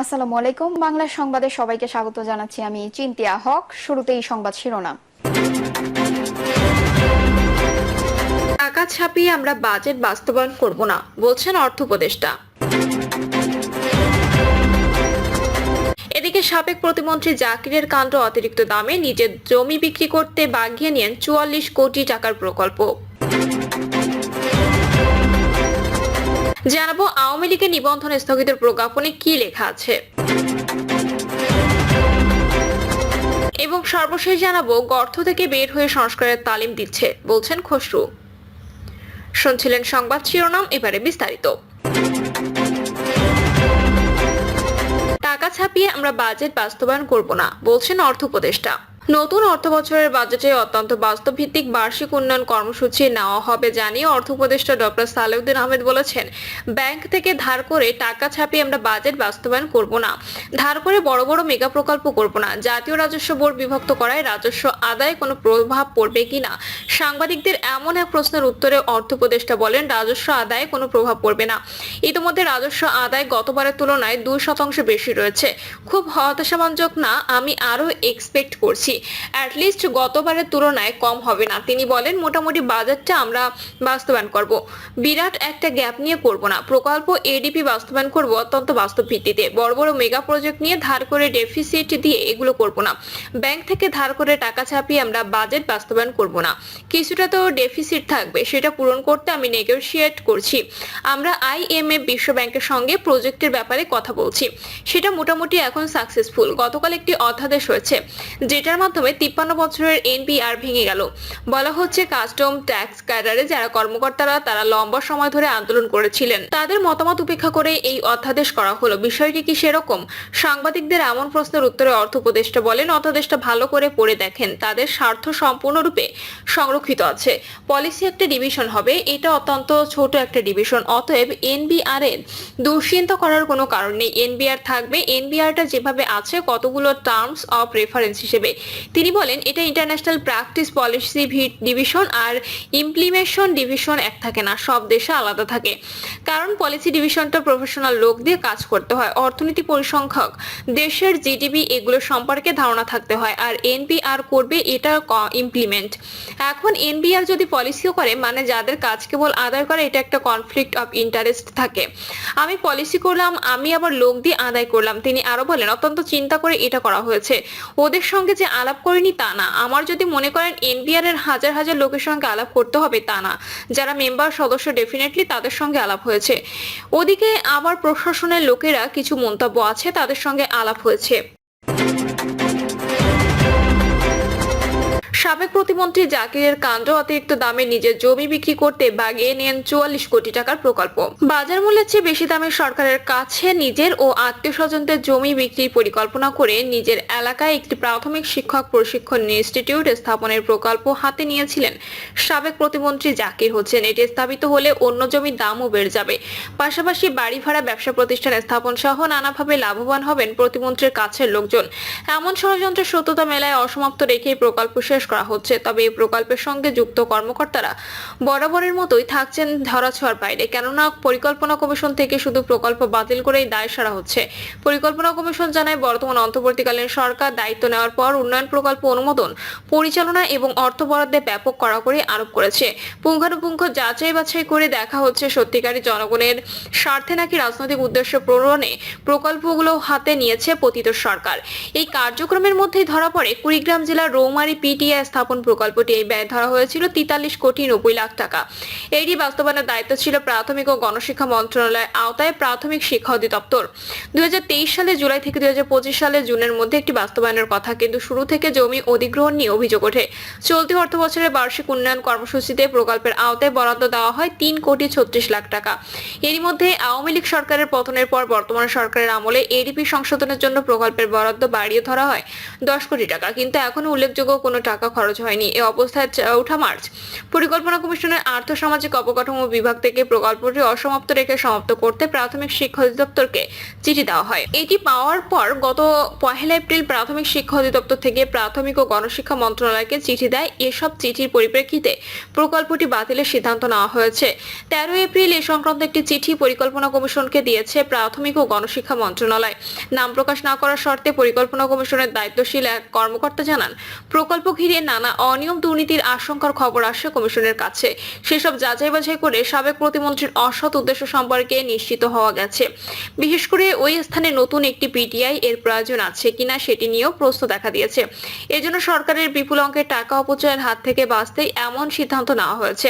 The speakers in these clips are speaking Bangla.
আসসালামু আলাইকুম। বাংলা সংবাদে সবাইকে স্বাগত জানাচ্ছি। আমি চিন্তিয়া হক। শুরুতেই সংবাদ শিরোনাম। টাকা ছাপিয়ে আমরা বাজেট বাস্তবায়ন করব না, বলছেন অর্থ উপদেষ্টা। এদিকে সাবেক প্রতিমন্ত্রী জাকিরের কাণ্ড, অতিরিক্ত দামে নিজের জমি বিক্রি করতে বাগিয়ে নেন ৪৪ কোটি টাকার প্রকল্প। জানাবো আওয়ামী লীগের নিবন্ধন স্থগিতের প্রজ্ঞাপনে কি লেখা আছে, এবং সর্বশেষ জানাবো গর্ত থেকে বের হয়ে সংস্কারের তালিম দিচ্ছে, বলছেন খসরু। শুনছিলেন সংবাদ শিরোনাম, এবারে বিস্তারিত। টাকা ছাপিয়ে আমরা বাজেট বাস্তবায়ন করব না, বলছেন অর্থ উপদেষ্টা। নতুন অর্থবছরের বাজেটে অত্যন্ত বাস্তব ভিত্তিক বার্ষিক উন্নয়ন কর্মসূচি নেওয়া হবে জানিয়ে অর্থ উপদেষ্টা ডক্টর সালেউদ্দিন আহমেদ বলেছেন, ব্যাংক থেকে ধার করে টাকা ছাপিয়ে আমরা বাজেট বাস্তবায়ন করব না, ধার করে বড় বড় মেগা প্রকল্প করব না, জাতীয় রাজস্ব বোর্ড বিভক্ত করায় রাজস্ব আদায়ে কোনো প্রভাব পড়বে কিনা সাংবাদিকদের এমন এক প্রশ্নের উত্তরে অর্থ উপদেষ্টা বলেন, রাজস্ব আদায়ে কোনো প্রভাব পড়বে না। ইতিমধ্যে রাজস্ব আদায় গতবারের তুলনায় 2% বেশি রয়েছে। খুব হতাশাব্যঞ্জক না, আমি আরো এক্সপেক্ট করছি অ্যাটলিস্ট গতবারের তুলনায় কম হবে না। তিনি বলেন, মোটামুটি বাজেটটা আমরা বাস্তবায়ন করব, বিরাট একটা গ্যাপ নিয়ে করব না। প্রকল্প এডিপি বাস্তবায়ন করব অত্যন্ত বাস্তব ভিত্তিতে। বড় বড় মেগা প্রজেক্ট নিয়ে ধার করে ডেফিসিট দিয়ে এগুলো করব না। ব্যাংক থেকে ধার করে টাকা ছাপিয়ে আমরা বাজেট বাস্তবায়ন করব না। কিছুটা তো ডেফিসিট থাকবে, সেটা পূরণ করতে আমি নেগোশিয়েট করছি। আমরা IMF বিশ্ব ব্যাংকের সঙ্গে প্রজেক্টের ব্যাপারে কথা বলছি, সেটা মোটামুটি এখন সাকসেসফুল। গতকাল একটি অধ্যাদেশ হয়েছে যেটার মাধ্যমে 53 বছরের NPR ভেঙে গেল। বলা হচ্ছে, কাস্টম ট্যাক্স ক্যাডারে যারা কর্মকর্তারা তারা লম্বা সময় ধরে আন্দোলন করেছিলেন, তাদের মতামত উপেক্ষা করে এই অধ্যাদেশ করা হলো। বিষয়টি কি সেরকম? সাংবাদিকদের এমন প্রশ্নের উত্তরে অর্থ উপদেষ্টা বলেন, অধ্যাদেশটা ভালো করে পড়ে দেখেন, তাদের স্বার্থ সম্পূর্ণরূপে সংরক্ষিত আছে। পলিসি একটা ডিভিশন হবে, এটা অত্যন্ত ছোট একটা ডিভিশন। অতএব NBR এর দুশ্চিন্তা করার কোনো কারণ নেই। NBR থাকবে, NBRটা যেভাবে আছে কতগুলো টার্মস অফ রেফারেন্স হিসেবে। তিনি বলেন, এটা ইন্টারন্যাশনাল প্র্যাকটিস পলিসি ডিভিশন আর ইমপ্লিমেশন ডিভিশন এক থাকে না, সব দেশে আলাদা থাকে। কারণ পলিসি ডিভিশনটা প্রফেশনাল লোক দিয়ে কাজ করতে হয়, অর্থনীতি, পরিসংখ্যক, দেশের জিডিপি এগুলো সম্পর্কে ধারণা থাকতে হয়। আর NBR করবে এটা ইমপ্লিমেন্ট। এখন NBR যদি পলিসিও করে, মানে যাদের কাজ কেবল আদায় করে, এটা একটা কনফ্লিক্ট অফ ইন্টারেস্ট থাকে। আমি পলিসি করলাম, আমি আবার লোক দিয়ে আদায় করলাম। তিনি আরো বলেন, অত্যন্ত চিন্তা করে এটা করা হয়েছে, ওদের সঙ্গে যে আলাপ করিনি তা না। আমার যদি মনে করেন NBR এর হাজার হাজার লোকের সঙ্গে আলাপ করতে হবে তা না, যারা মেম্বার সদস্য ডেফিনেটলি তাদের সঙ্গে আলাপ হয়েছে। ওদিকে আবার প্রশাসনের লোকেরা কিছু মন্তব্য আছে, তাদের সঙ্গে আলাপ হয়েছে। সাবেক প্রতিমন্ত্রী জাকিরের কাণ্ড, অতিরিক্ত দামে নিজের জমি বিক্রি করতে বাগিয়ে নেন 44 কোটি টাকার প্রকল্প। বাজার মূল্যের চেয়ে বেশি দামে সরকারের কাছে নিজের ও আত্মীয় স্বজনদের জমি বিক্রির পরিকল্পনা করে নিজের এলাকায় একটি প্রাথমিক শিক্ষক প্রশিক্ষণ ইনস্টিটিউট স্থাপনের প্রকল্প হাতে নিয়েছিলেন সাবেক প্রতিমন্ত্রী জাকির হোসেন। এটি স্থাপিত হলে অন্য জমির দামও বেড়ে যাবে, পাশাপাশি বাড়ি ভাড়া, ব্যবসা প্রতিষ্ঠান স্থাপন সহ নানাভাবে লাভবান হবেন প্রতিমন্ত্রীর কাছের লোকজন। এমন ষড়যন্ত্রের সত্যতা মেলায় অসমাপ্ত রেখে প্রকল্প শেষ করা হচ্ছে। তবে এই প্রকল্পের সঙ্গে যুক্ত কর্মকর্তারা বরাবরের মতোই থাকছেন ধরাছোঁয়ার বাইরে, কেননা পরিকল্পনা কমিশন থেকে শুধু প্রকল্প বাতিল করেই দায় সারা হচ্ছে। পরিকল্পনা কমিশন জানায়, বর্তমান অন্তর্বর্তীকালীন সরকার দায়িত্ব নেওয়ার পর উন্নয়ন প্রকল্প অনুমোদন, পরিচালনা এবং অর্থ বরাদ্দে ব্যাপক কড়াকড়ি আরোপ করেছে। পুঙ্খানুপুঙ্খ যাচাই বাছাই করে দেখা হচ্ছে সত্যিকারী জনগণের স্বার্থে নাকি রাজনৈতিক উদ্দেশ্য পূরণে প্রকল্পগুলো হাতে নিয়েছে পতিত সরকার। এই কার্যক্রমের মধ্যেই ধরা পড়ে কুড়িগ্রাম জেলার রৌমারী PTI স্থাপন প্রকল্পটি। এই ব্যয় ধরা হয়েছিল 43 কোটি 90 লাখ টাকা। এটি বাস্তবায়নের দায়িত্ব ছিল প্রাথমিক ও গণশিক্ষা মন্ত্রণালয়ের আওতায় প্রাথমিক শিক্ষা অধিদপ্তর। 2023 সালে জুলাই থেকে 2025 সালে জুনের মধ্যে একটি বাস্তবায়নের কথা, কিন্তু শুরু থেকে জমি অধিগ্রহণ নিয়ে অভিযোগ ওঠে। চলতি অর্থ বছরের বার্ষিক উন্নয়ন কর্মসূচিতে প্রকল্পের আওতায় বরাদ্দ দেওয়া হয় 3 কোটি 36 লাখ টাকা। এরই মধ্যে আওয়ামী লীগ সরকারের পতনের পর বর্তমান সরকারের আমলে ADP সংশোধনের জন্য প্রকল্পের বরাদ্দ বাড়িয়ে ধরা হয় 10 কোটি টাকা, কিন্তু এখনো উল্লেখযোগ্য কোনো টাকা টাকা খরচ হয়নি। এ অবস্থায় 4 মার্চ পরিকল্পনা কমিশনের আর্থ সামাজিক অবকাঠামো বিভাগ থেকে প্রকল্পটি অসমাপ্ত রেখে সমাপ্ত করতে প্রাথমিক শিক্ষা অধিদপ্তরকে চিঠি দেওয়া হয়। এটি পাওয়ার পর গত 1 এপ্রিল প্রাথমিক শিক্ষা অধিদপ্তর থেকে প্রাথমিক ও গণশিক্ষা মন্ত্রণালয়কে চিঠি দেয়। এসব চিঠির পরিপ্রেক্ষিতে প্রকল্পটি বাতিলের সিদ্ধান্ত নেওয়া হয়েছে। 13 এপ্রিল এ সংক্রান্ত একটি চিঠি পরিকল্পনা কমিশনকে দিয়েছে প্রাথমিক ও গণশিক্ষা মন্ত্রণালয়। নাম প্রকাশ না করার শর্তে পরিকল্পনা কমিশনের দায়িত্বশীল এক কর্মকর্তা জানান, প্রকল্প ঘিরে নানা অনিয়ম দুর্নীতির আশঙ্কার খবর আসে কমিশনের কাছে। সেসব যাচাই বাছাই করে সাবেক প্রতিমন্ত্রীর অসৎ উদ্দেশ্য সম্পর্কে নিশ্চিত হওয়া গেছে। বিশেষ করে ওই স্থানে নতুন একটি পিটিআই এর প্রয়োজন আছে কিনা সেটি নিয়েও প্রশ্ন দেখা দিয়েছে। এজন্য সরকারের বিপুল অঙ্কের টাকা অপচয়ের হাত থেকে বাঁচতে এমন সিদ্ধান্ত নেওয়া হয়েছে।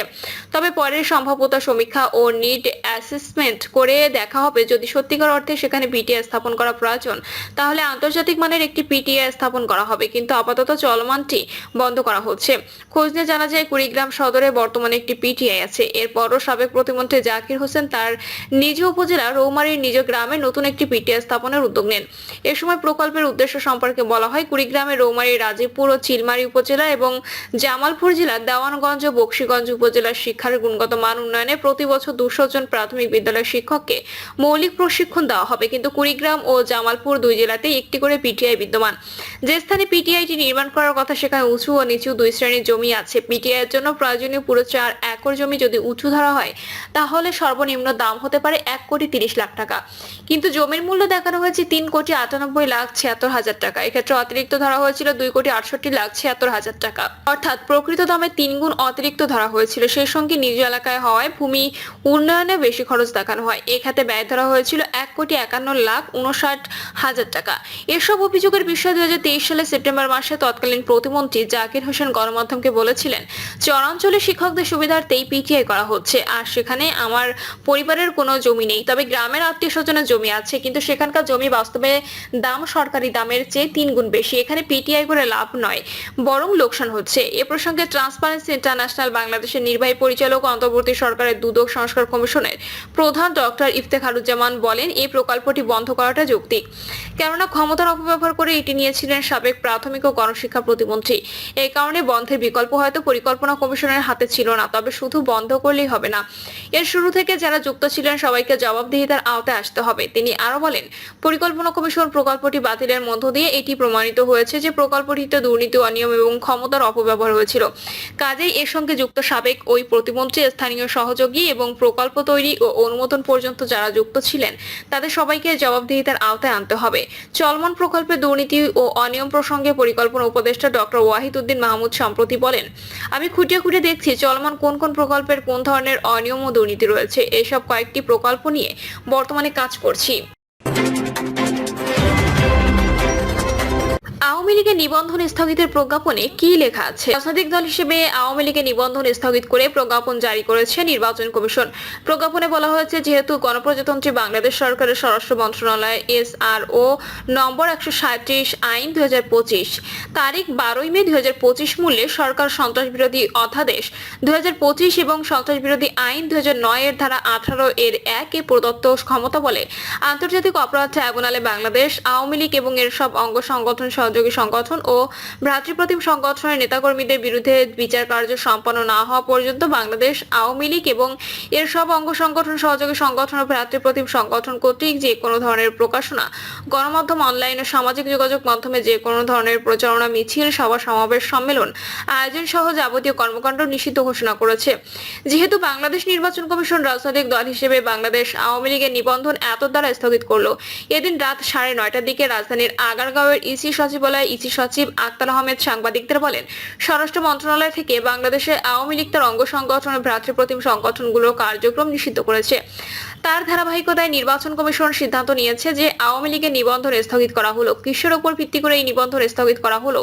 তবে পরের সম্ভাব্যতা সমীক্ষা ও নিড অ্যাসেসমেন্ট করে দেখা হবে, যদি সত্যিকার অর্থে সেখানে পিটিআই স্থাপন করা প্রয়োজন তাহলে আন্তর্জাতিক মানের একটি পিটিআই স্থাপন করা হবে, কিন্তু আপাতত চলমানটি বন্ধ করা হচ্ছে। খোঁজ নিয়ে জানা যায় কুড়িগ্রাম সদরে বর্তমানে একটি পিটিআই আছে। এরপরও সাবেক প্রতিমন্ত্রী জাকির হোসেন তার নিজ উপজেলা রৌমারীর নিজ গ্রামে নতুন একটি পিটিআই স্থাপনের উদ্যোগ নেন। এ সময় প্রকল্পের উদ্দেশ্য সম্পর্কে বলা হয়, কুড়িগ্রামের রৌমারী, রাজীবপুর ও চিলমারী উপজেলা এবং জামালপুর জেলার দেওয়ানগঞ্জ ও বকশীগঞ্জ উপজেলার শিক্ষার গুণগত মান উন্নয়নে প্রতি বছর 200 জন প্রাথমিক বিদ্যালয়ের শিক্ষককে মৌলিক প্রশিক্ষণ দেওয়া হবে, কিন্তু কুড়িগ্রাম ও জামালপুর দুই জেলাতেই একটি করে পিটিআই বিদ্যমান। যে স্থানে পিটিআইটি নির্মাণ করার কথা সেখানে উঁচু ও নিচু দুই শ্রেণীর জমি আছে। পিটিআই এর জন্য প্রয়োজনীয় পুরো 4 একর জমি যদি উঁচু ধরা হয় তাহলে সর্বনিম্ন দাম হতে পারে 1,30,00,000 টাকা, কিন্তু জমির মূল্য দেখানো হয়েছে 3,98,76,000 টাকা। এক্ষেত্রে অতিরিক্ত ধরা হয়েছিল 2,68,76,000 টাকা, অর্থাৎ প্রকৃত দামে 3 গুণ অতিরিক্ত ধরা হয়েছিল। সেই সঙ্গে নিজ এলাকায় হওয়ায় ভূমি উন্নয়নে বেশি খরচ দেখানো হয়। এ খাতে ব্যয় ধরা হয়েছিল 1,51,59,000 টাকা। এসব অভিযোগের বিষয়ে 2023 সালে সেপ্টেম্বর মাসে তৎকালীন প্রতিমন্ত্রী জাকির হোসেন গণমাধ্যমকে বলেছিলেন, চরাঞ্চলে শিক্ষকদের সুবিধার্থেই পিটিআই করা হচ্ছে, আর সেখানে আমার পরিবারের কোনো জমি নেই, তবে গ্রামের আত্মীয় স্বজনের জমি আছে, কিন্তু সেখানকার জমি বাস্তবে দাম সরকারি দামের চেয়ে 3 গুণ বেশি। এখানে পিটিআই করে লাভ নয়, বরং লোকসান হচ্ছে। এ প্রসঙ্গে ট্রান্সপারেন্সি ইন্টারন্যাশনাল বাংলাদেশের নির্বাহী পরিচালক অন্তর্বর্তী সরকারের দুদক সংস্কার কমিশনের প্রধান ডক্টর ইফতেখারুজ্জামান বলেন, এই প্রকল্পটি বন্ধ করাটা যৌক্তিক, কেননা ক্ষমতার অপব্যবহার করে এটি নিয়েছিলেন সাবেক প্রাথমিক ও গণশিক্ষা প্রতিমন্ত্রী। এই কারণে বন্ধের বিকল্প হয়তো পরিকল্পনা কমিশনের হাতে ছিল না, তবে শুধু বন্ধ করলেই হবে না, এর শুরু থেকে যারা যুক্ত ছিলেন সবাইকে জবাবদিহিতার আওতায় আসতে হবে। তিনি আরো বলেন, পরিকল্পনা কমিশন প্রকল্পটি বাতিলের মধ্য দিয়ে এটি প্রমাণিত হয়েছে যে প্রকল্পটিতে দুর্নীতি, অনিয়ম এবং ক্ষমতার অপব্যবহার হয়েছিল। কাজেই এর সঙ্গে যুক্ত সাবেক ওই প্রতিমন্ত্রী, স্থানীয় সহযোগী এবং প্রকল্প তৈরি ও অনুমোদন পর্যন্ত যারা যুক্ত ছিলেন তাদের সবাইকে জবাবদিহিতার আওতায় আনতে হবে। চলমান প্রকল্পে দুর্নীতি ও অনিয়ম প্রসঙ্গে পরিকল্পনা উপদেষ্টা ডক্টর ওয়াহিদ উদ্দিন মাহমুদ সম্প্রতি বলেন, আমি খুঁটিয়ে খুঁটিয়ে দেখছি চলমান কোন কোন প্রকল্পের কোন ধরনের অনিয়ম ও দুর্নীতি রয়েছে। এসব কয়েকটি প্রকল্প নিয়ে বর্তমানে কাজ করছি। আওয়ামী লীগের নিবন্ধন স্থগিতের প্রজ্ঞাপনে কি লেখা আছে? রাজনৈতিক দল হিসেবে আওয়ামী লীগের নিবন্ধন স্থগিত করে প্রজ্ঞাপন জারি করেছে নির্বাচন কমিশন। প্রজ্ঞাপনে বলা হয়েছে, যেহেতু গণপ্রজাতন্ত্রী বাংলাদেশ সরকারের স্বরাষ্ট্র মন্ত্রণালয় SRO নম্বর 137 আইন 2025 তারিখ 12 মে 2025 মূল্যে সরকার সন্ত্রাস বিরোধী অধ্যাদেশ 2025 এবং সন্ত্রাস বিরোধী আইন 2009 এর ধারা 18 এর 1 এ প্রদত্ত ক্ষমতা বলে আন্তর্জাতিক অপরাধ ট্রাইব্যুনালে বাংলাদেশ আওয়ামী লীগ এবং এর সব অঙ্গ সংগঠন, সহযোগী সংগঠন ও ভ্রাতৃপ্রতিম সংগঠনের নেতাকর্মীদের বিরুদ্ধে বিচার কার্য সম্পন্ন না হওয়া পর্যন্ত বাংলাদেশ আওয়ামী লীগ এবং এর সব অঙ্গ সংগঠন, সহযোগী সংগঠন ও ভ্রাতৃপ্রতিম সংগঠন কর্তৃক যে কোনো ধরনের প্রকাশনা, গণমাধ্যম, অনলাইন ও সামাজিক যোগাযোগ মাধ্যমে যে কোনো ধরনের প্রচারণা, মিছিল, সভা, সমাবেশ, সম্মেলন আয়োজন সহ যাবতীয় কর্মকাণ্ড নিষিদ্ধ ঘোষণা করেছে। যেহেতু বাংলাদেশ নির্বাচন কমিশন রাজনৈতিক দল হিসেবে বাংলাদেশ আওয়ামী লীগের নিবন্ধন এত দ্বারা স্থগিত করলো, এদিন রাত 9:30টার দিকে রাজধানীর আগারগাঁওয়ের ইসি সচিবালয়ে ইসি সচিব আক্তার আহমেদ সাংবাদিকদের বলেন, স্বরাষ্ট্র মন্ত্রণালয় থেকে বাংলাদেশে আওয়ামী লীগ তার অঙ্গ সংগঠন ও ভ্রাতৃপ্রতিম সংগঠনগুলোর কার্যক্রম নিষিদ্ধ করেছে। তার ধারাবাহিকতায় নির্বাচন কমিশন সিদ্ধান্ত নিয়েছে যে আওয়ামী লীগের নিবন্ধন স্থগিত করা হলো। কিসের উপর ভিত্তি করে এই নিবন্ধন স্থগিত করা হলো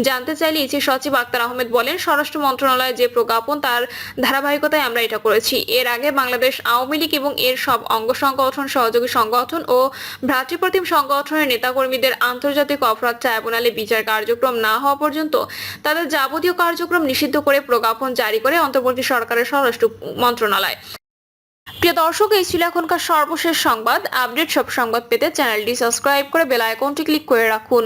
জানতে চাইলে ইসি সচিব আক্তার আহমেদ বলেন, স্বরাষ্ট্র মন্ত্রণালয়ের যে প্রজ্ঞাপন তার ধারাবাহিকতায় আমরা এটা করেছি। এর আগে বাংলাদেশ আওয়ামী লীগ এবং এর সব অঙ্গ সংগঠন, সহযোগী সংগঠন ও ভ্রাতৃপ্রতিম সংগঠনের নেতাকর্মীদের আন্তর্জাতিক অপরাধ ট্রাইব্যুনালে বিচার কার্যক্রম না হওয়া পর্যন্ত তাদের যাবতীয় কার্যক্রম নিষিদ্ধ করে প্রজ্ঞাপন জারি করে অন্তর্বর্তী সরকারের স্বরাষ্ট্র মন্ত্রণালয়। প্রিয় দর্শক, এই ছিল এখনকার সর্বশেষ সংবাদ। আপডেট সব সংবাদ পেতে চ্যানেলটি সাবস্ক্রাইব করে বেল আইকনটি ক্লিক করে রাখুন।